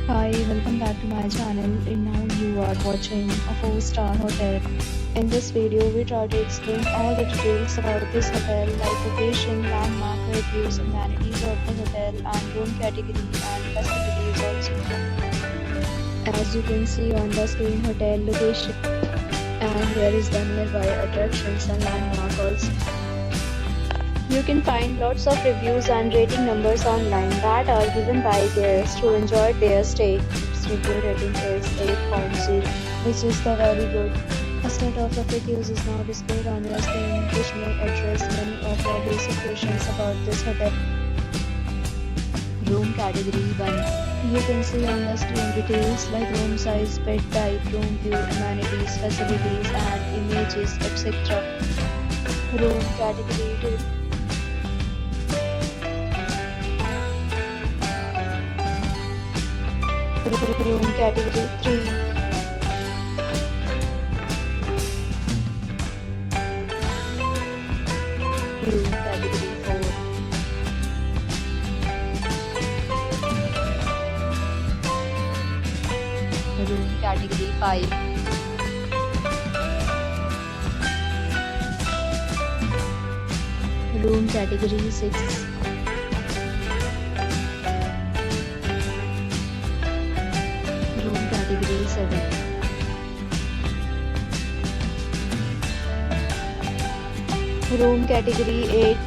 Hi, welcome back to my channel, and now you are watching a 4-star hotel. In this video, we try to explain all the details about this hotel like location, landmark, reviews, amenities of the hotel, and room category and facilities also. As you can see on the screen, hotel location, and here is the nearby attractions and landmark also. You can find lots of reviews and rating numbers online that are given by guests who enjoyed their stay. Its review rating is 8.0, which is the very good. A set of reviews is now displayed on your screen, which may address many of your basic questions about this hotel. Room category 1. You can see on the screen details like room size, bed type, room view, amenities, facilities, and images, etc. Room category 2. Room category 3. Room category 4. Room category 5. Room category 6. Room category 7. Room category 8.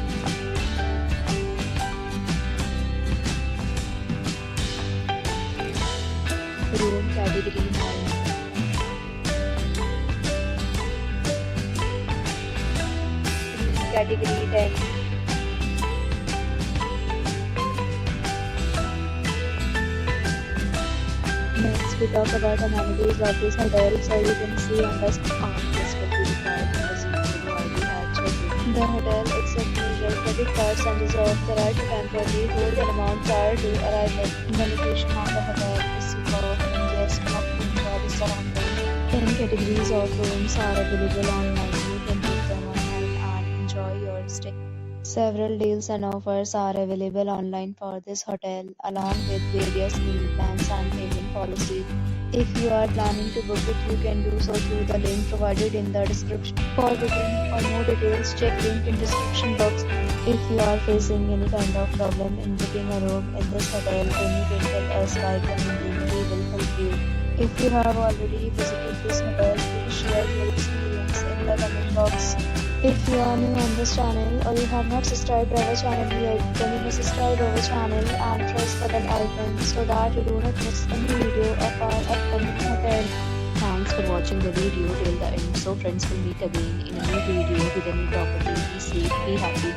Room category 9. Room category 10. Next, we talk about amenities of this hotel. So you can see on the screen, this will be required as you already have checked. The hotel accepts major credit cards and reserves the right to temporarily hold an amount prior to arrival. The location of the hotel is superb and guests can enjoy the surroundings. 10 categories of rooms are available online. You can book them online and enjoy your stay. Several deals and offers are available online for this hotel, along with various meal plans and payment policies. If you are planning to book it, you can do so through the link provided in the description. For booking or more details, check link in description box. If you are facing any kind of problem in booking a room in this hotel, then you can tell us by commenting. We will help you. If you have already visited this hotel, please share your experience in the comment box. If you are new on this channel or you have not subscribed our channel yet, then you must subscribe our channel and press the bell icon so that you do not miss any video of our upcoming hotel. Thanks for watching the video till the end. So friends, will meet again in a new video with a new property. Be safe, be happy.